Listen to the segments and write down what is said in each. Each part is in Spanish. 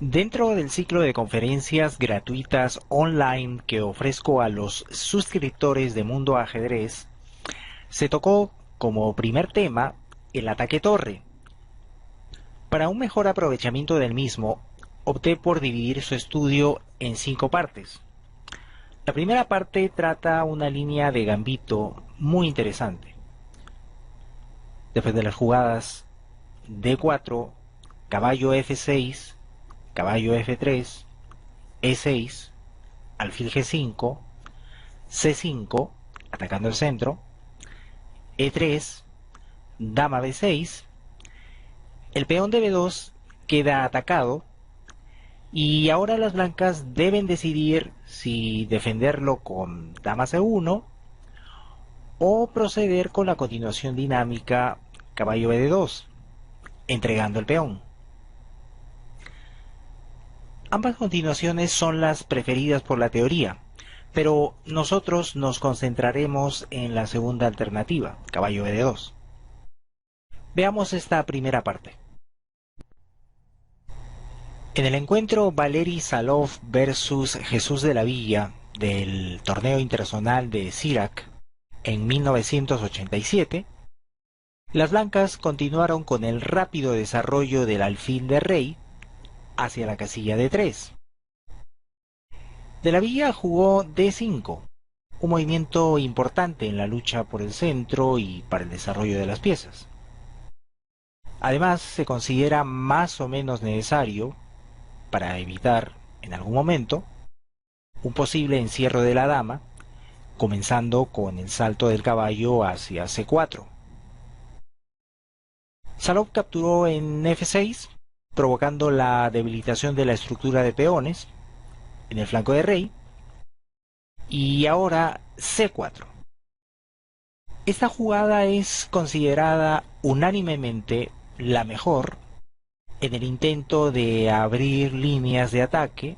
Dentro del ciclo de conferencias gratuitas online que ofrezco a los suscriptores de Mundo Ajedrez, se tocó como primer tema el ataque torre. Para un mejor aprovechamiento del mismo, opté por dividir su estudio en 5 partes. La primera parte trata una línea de gambito muy interesante. Después de las jugadas D4, caballo F6, caballo F3, E6, alfil G5, C5, atacando el centro, E3, dama B6, el peón de B2 queda atacado y ahora las blancas deben decidir si defenderlo con dama C1 o proceder con la continuación dinámica caballo BD2, entregando el peón. Ambas continuaciones son las preferidas por la teoría, pero nosotros nos concentraremos en la segunda alternativa, caballo BD2. Veamos esta primera parte. En el encuentro Valery Salov versus Jesús de la Villa del torneo internacional de Sirac en 1987, las blancas continuaron con el rápido desarrollo del alfil de rey hacia la casilla de 3. De la Villa jugó D5, un movimiento importante en la lucha por el centro y para el desarrollo de las piezas. Además, se considera más o menos necesario para evitar, en algún momento, un posible encierro de la dama, comenzando con el salto del caballo hacia C4. Salov capturó en F6, provocando la debilitación de la estructura de peones en el flanco de rey, y ahora C4. Esta jugada es considerada unánimemente la mejor en el intento de abrir líneas de ataque,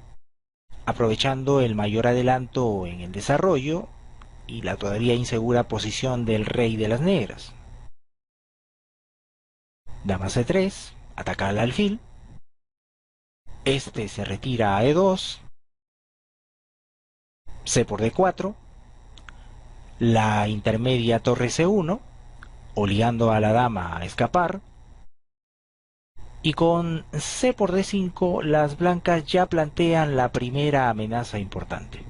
aprovechando el mayor adelanto en el desarrollo y la todavía insegura posición del rey de las negras. Dama C3, ataca al alfil, este se retira a E2, C por D4, la intermedia torre C1, obligando a la dama a escapar, y con C por D5 las blancas ya plantean la primera amenaza importante.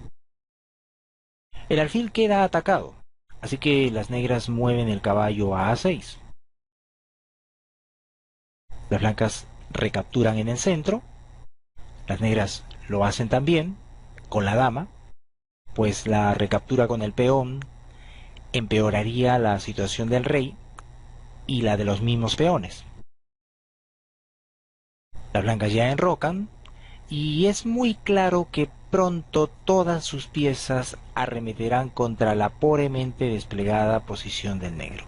El alfil queda atacado, así que las negras mueven el caballo a A6. Las blancas recapturan en el centro, las negras lo hacen también con la dama, pues la recaptura con el peón empeoraría la situación del rey y la de los mismos peones. Las blancas ya enrocan y es muy claro que pronto todas sus piezas arremeterán contra la pobremente desplegada posición del negro.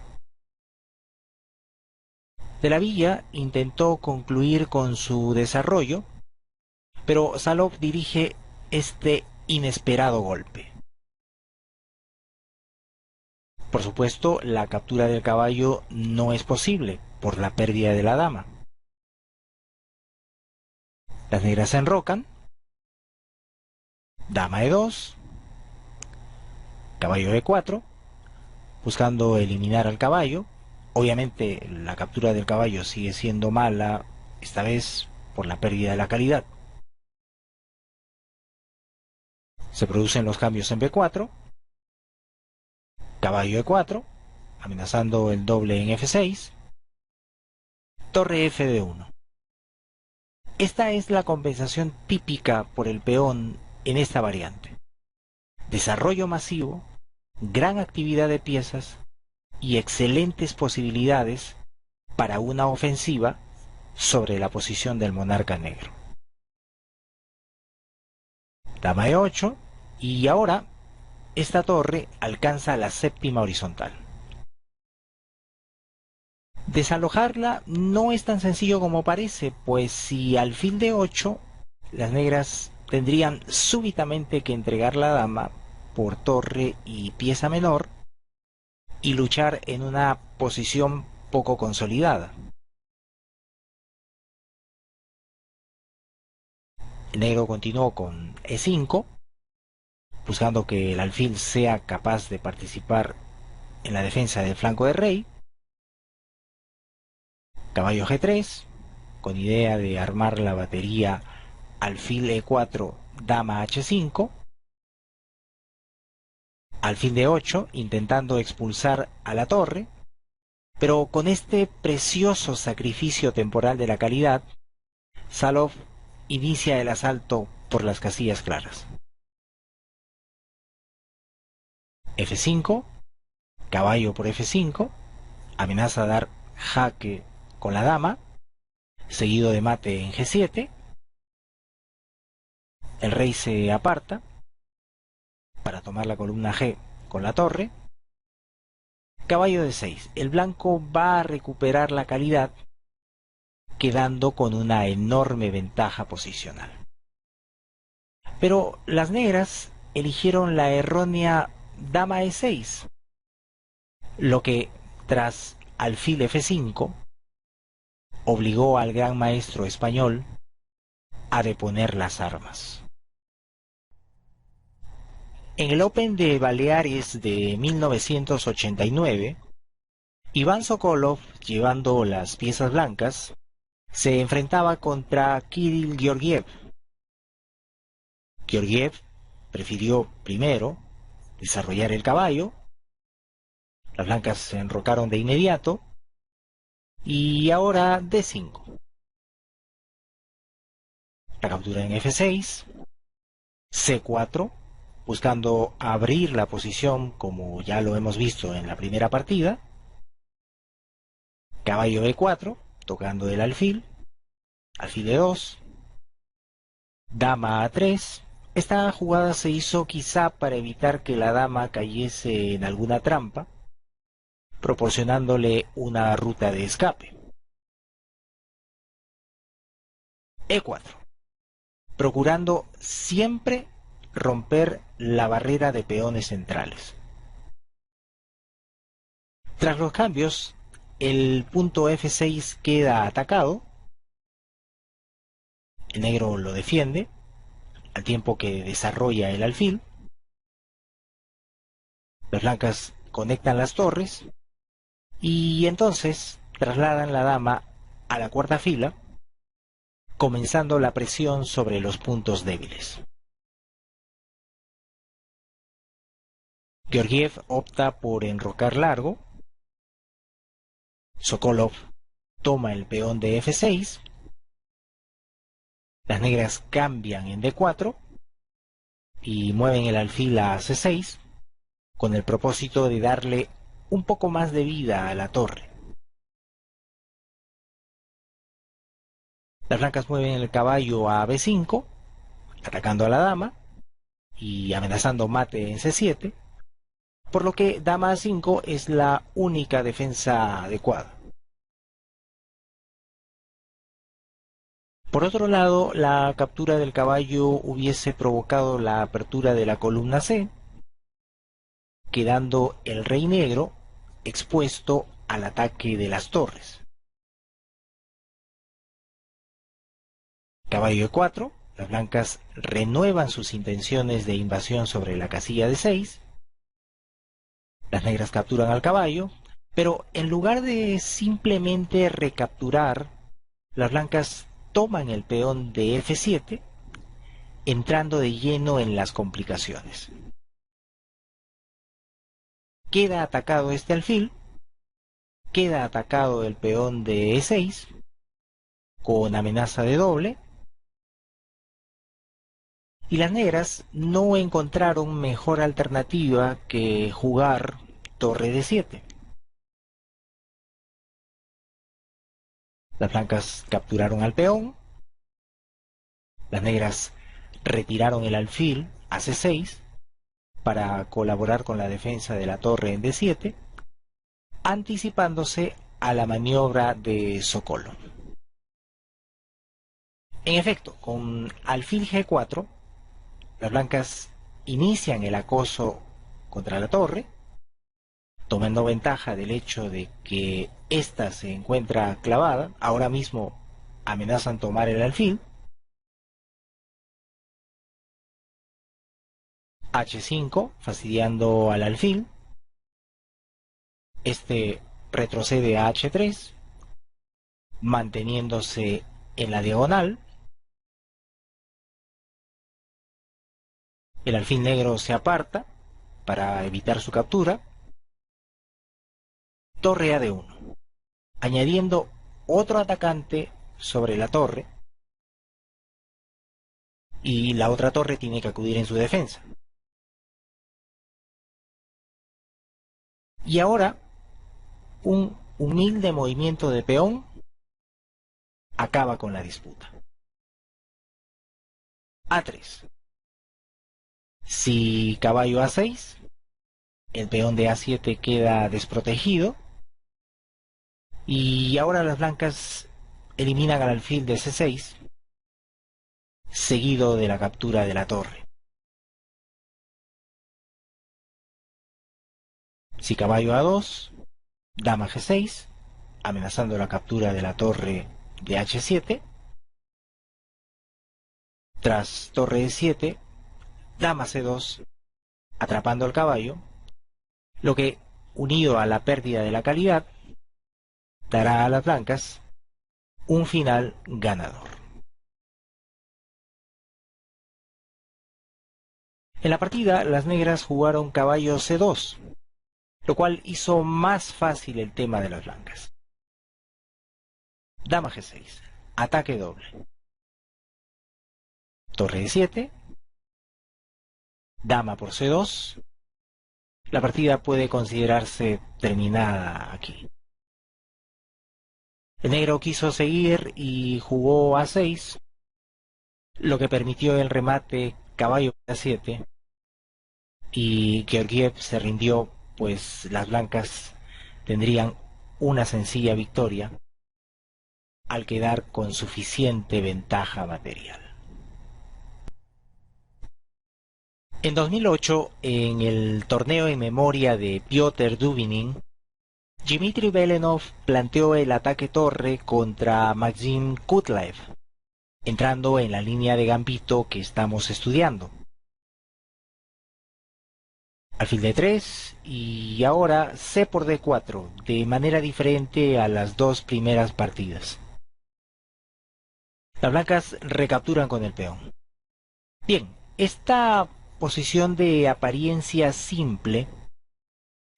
De la Villa intentó concluir con su desarrollo, pero Salov dirige este inesperado golpe. Por supuesto, la captura del caballo no es posible por la pérdida de la dama. Las negras se enrocan, dama E2, caballo E4, buscando eliminar al caballo. Obviamente la captura del caballo sigue siendo mala, esta vez por la pérdida de la calidad. Se producen los cambios en B4, caballo E4, amenazando el doble en F6, torre F de1. Esta es la compensación típica por el peón en esta variante. Desarrollo masivo, gran actividad de piezas y excelentes posibilidades para una ofensiva sobre la posición del monarca negro. Dama E8 y ahora esta torre alcanza la séptima horizontal. Desalojarla no es tan sencillo como parece, pues si alfil de 8, las negras tendrían súbitamente que entregar la dama por torre y pieza menor y luchar en una posición poco consolidada. El negro continuó con E5, buscando que el alfil sea capaz de participar en la defensa del flanco del rey. Caballo G3, con idea de armar la batería alfil E4, dama H5. Alfil D8, intentando expulsar a la torre, pero con este precioso sacrificio temporal de la calidad, Salov inicia el asalto por las casillas claras. F5, caballo por F5, amenaza dar jaque con la dama, seguido de mate en G7. El rey se aparta para tomar la columna G con la torre. Caballo de 6. El blanco va a recuperar la calidad, quedando con una enorme ventaja posicional. Pero las negras eligieron la errónea dama E6, lo que, tras alfil F5, obligó al gran maestro español a deponer las armas. En el Open de Baleares de 1989, Iván Sokolov, llevando las piezas blancas, se enfrentaba contra Kirill Georgiev. Georgiev prefirió primero desarrollar el caballo. Las blancas se enrocaron de inmediato y ahora D5. La captura en F6, C4, buscando abrir la posición como ya lo hemos visto en la primera partida. Caballo E4, tocando el alfil, alfil E2, dama A3. Esta jugada se hizo quizá para evitar que la dama cayese en alguna trampa, proporcionándole una ruta de escape. E4, procurando siempre romper la barrera de peones centrales. Tras los cambios, el punto F6 queda atacado. El negro lo defiende, al tiempo que desarrolla el alfil. Las blancas conectan las torres y entonces trasladan la dama a la cuarta fila, comenzando la presión sobre los puntos débiles. Georgiev opta por enrocar largo. Sokolov toma el peón de F6. Las negras cambian en D4 y mueven el alfil a C6 con el propósito de darle un poco más de vida a la torre. Las blancas mueven el caballo a B5, atacando a la dama y amenazando mate en C7, por lo que dama A5 es la única defensa adecuada. Por otro lado, la captura del caballo hubiese provocado la apertura de la columna C, quedando el rey negro expuesto al ataque de las torres. Caballo E4, las blancas renuevan sus intenciones de invasión sobre la casilla de 6. Las negras capturan al caballo, pero en lugar de simplemente recapturar, las blancas toman el peón de F7, entrando de lleno en las complicaciones. Queda atacado este alfil, queda atacado el peón de E6, con amenaza de doble, y las negras no encontraron mejor alternativa que jugar torre D7. Las blancas capturaron al peón, las negras retiraron el alfil a C6 para colaborar con la defensa de la torre en D7, anticipándose a la maniobra de Sokolov. En efecto, con alfil G4, las blancas inician el acoso contra la torre, tomando ventaja del hecho de que ésta se encuentra clavada. Ahora mismo amenazan tomar el alfil. H5, fastidiando al alfil. Este retrocede a H3, manteniéndose en la diagonal. El alfil negro se aparta para evitar su captura. Torre a D1, añadiendo otro atacante sobre la torre, y la otra torre tiene que acudir en su defensa. Y ahora un humilde movimiento de peón acaba con la disputa. A3. Si caballo A6, el peón de A7 queda desprotegido, y ahora las blancas eliminan al alfil de C6, seguido de la captura de la torre. Si caballo A2, dama G6, amenazando la captura de la torre de H7. Tras torre E7, dama C2, atrapando al caballo, lo que, unido a la pérdida de la calidad, dará a las blancas un final ganador. En la partida, las negras jugaron caballo C2, lo cual hizo más fácil el tema de las blancas. Dama G6, ataque doble. Torre E7, dama por C2. La partida puede considerarse terminada aquí. El negro quiso seguir y jugó A6, lo que permitió el remate caballo A7, y Georgiev se rindió, pues las blancas tendrían una sencilla victoria al quedar con suficiente ventaja material. En 2008, en el torneo en memoria de Piotr Dubinin, Dmitry Belenov planteó el ataque torre contra Maxim Kutlaev, entrando en la línea de gambito que estamos estudiando. Alfil de 3 y ahora C por D4, de manera diferente a las dos primeras partidas. Las blancas recapturan con el peón. Bien, esta posición de apariencia simple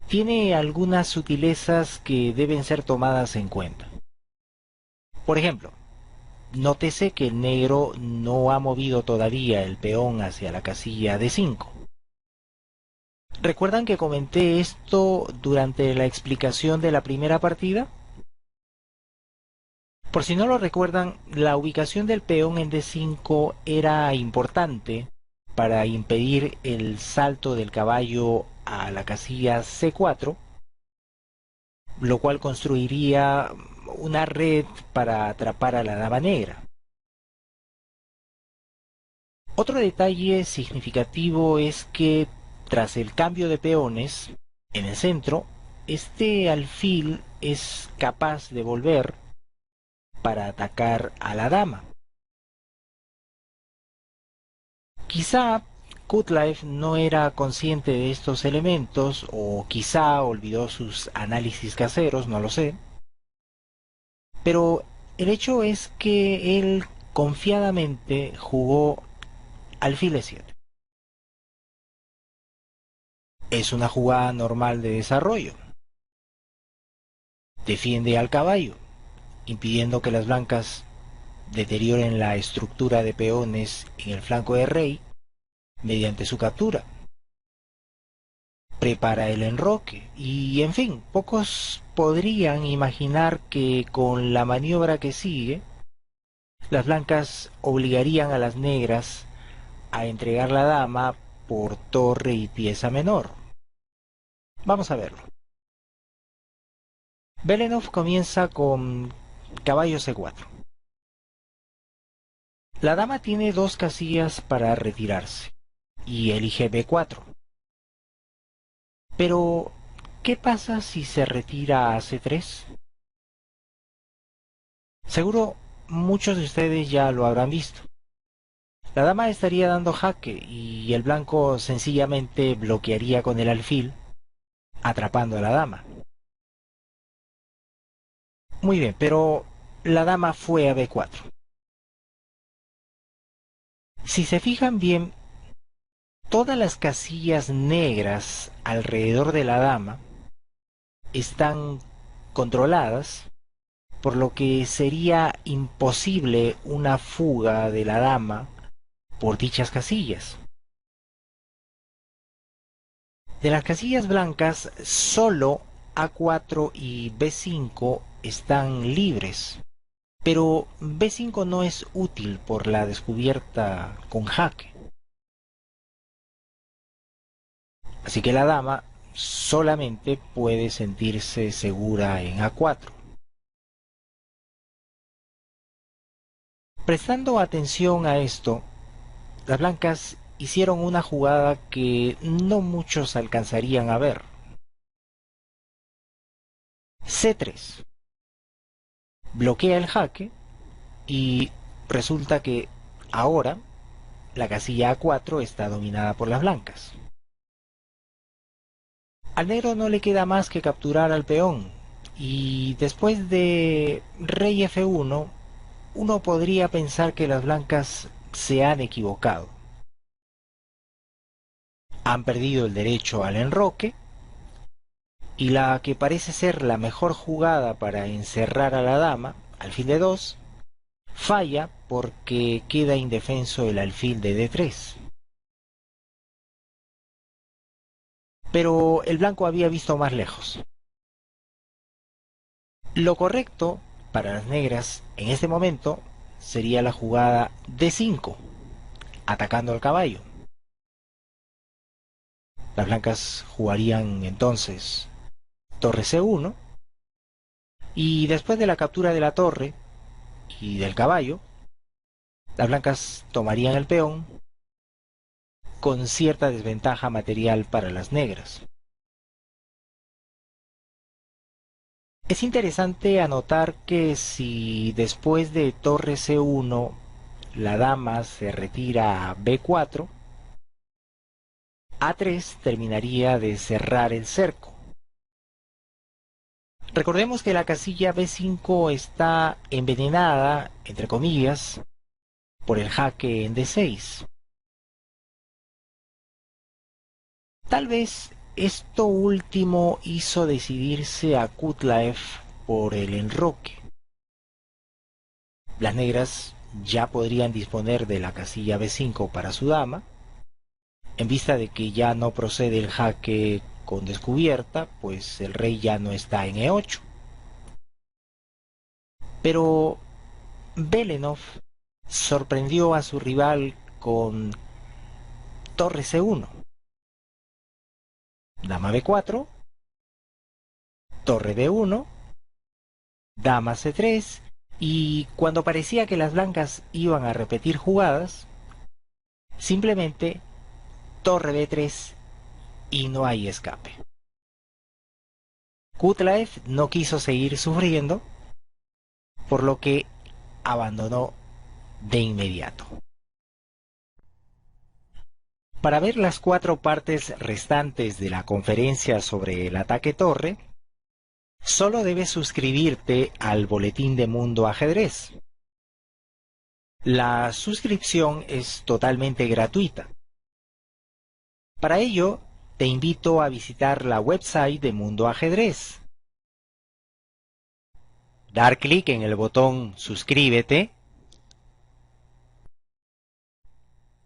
tiene algunas sutilezas que deben ser tomadas en cuenta. Por ejemplo, nótese que el negro no ha movido todavía el peón hacia la casilla D5. ¿Recuerdan que comenté esto durante la explicación de la primera partida? Por si no lo recuerdan, la ubicación del peón en D5 era importante para impedir el salto del caballo a la casilla C4, lo cual construiría una red para atrapar a la dama negra. Otro detalle significativo es que tras el cambio de peones, en el centro, este alfil es capaz de volver para atacar a la dama. Quizá Kutlaev no era consciente de estos elementos, o quizá olvidó sus análisis caseros, no lo sé. Pero el hecho es que él confiadamente jugó alfil E7. Es una jugada normal de desarrollo. Defiende al caballo, impidiendo que las blancas deterioren la estructura de peones en el flanco de rey mediante su captura. Prepara el enroque y, en fin, pocos podrían imaginar que con la maniobra que sigue, las blancas obligarían a las negras a entregar la dama por torre y pieza menor. Vamos a verlo. Belenov comienza con caballo C4. La dama tiene dos casillas para retirarse y elige B4. Pero, ¿qué pasa si se retira a C3? Seguro muchos de ustedes ya lo habrán visto. La dama estaría dando jaque y el blanco sencillamente bloquearía con el alfil, atrapando a la dama. Muy bien, pero la dama fue a B4. Si se fijan bien, todas las casillas negras alrededor de la dama están controladas, por lo que sería imposible una fuga de la dama por dichas casillas. De las casillas blancas, solo A4 y B5 están libres, pero B5 no es útil por la descubierta con jaque. Así que la dama solamente puede sentirse segura en A4. Prestando atención a esto, las blancas hicieron una jugada que no muchos alcanzarían a ver. C3 bloquea el jaque y resulta que ahora la casilla A4 está dominada por las blancas. Al negro no le queda más que capturar al peón y después de rey F1 uno podría pensar que las blancas se han equivocado. Han perdido el derecho al enroque y la que parece ser la mejor jugada para encerrar a la dama, alfil de 2, falla porque queda indefenso el alfil de D3. Pero el blanco había visto más lejos. Lo correcto para las negras en este momento sería la jugada D5, atacando al caballo. Las blancas jugarían entonces torre C1 y después de la captura de la torre y del caballo, las blancas tomarían el peón con cierta desventaja material para las negras. Es interesante anotar que si después de torre C1 la dama se retira a B4, A3 terminaría de cerrar el cerco. Recordemos que la casilla B5 está envenenada, entre comillas, por el jaque en D6. Tal vez esto último hizo decidirse a Kutlaev por el enroque. Las negras ya podrían disponer de la casilla B5 para su dama, en vista de que ya no procede el jaque con descubierta, pues el rey ya no está en E8. Pero Belenov sorprendió a su rival con torre C1, dama B4, torre B1, dama C3, y cuando parecía que las blancas iban a repetir jugadas, simplemente torre B3 y no hay escape. Kutlaev no quiso seguir sufriendo, por lo que abandonó de inmediato. Para ver las 4 partes restantes de la conferencia sobre el ataque torre, solo debes suscribirte al boletín de Mundo Ajedrez. La suscripción es totalmente gratuita. Para ello, te invito a visitar la website de Mundo Ajedrez. Dar clic en el botón Suscríbete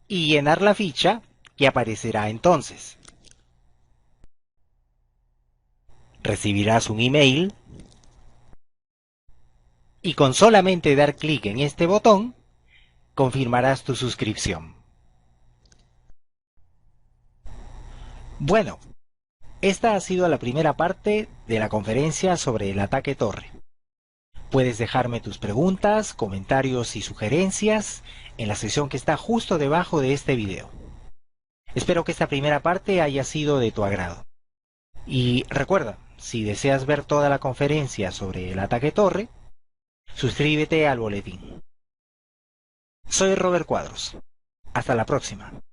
y llenar la ficha que aparecerá entonces. Recibirás un email y con solamente dar clic en este botón, confirmarás tu suscripción. Bueno, esta ha sido la primera parte de la conferencia sobre el ataque torre. Puedes dejarme tus preguntas, comentarios y sugerencias en la sección que está justo debajo de este video. Espero que esta primera parte haya sido de tu agrado. Y recuerda, si deseas ver toda la conferencia sobre el ataque torre, suscríbete al boletín. Soy Robert Cuadros. Hasta la próxima.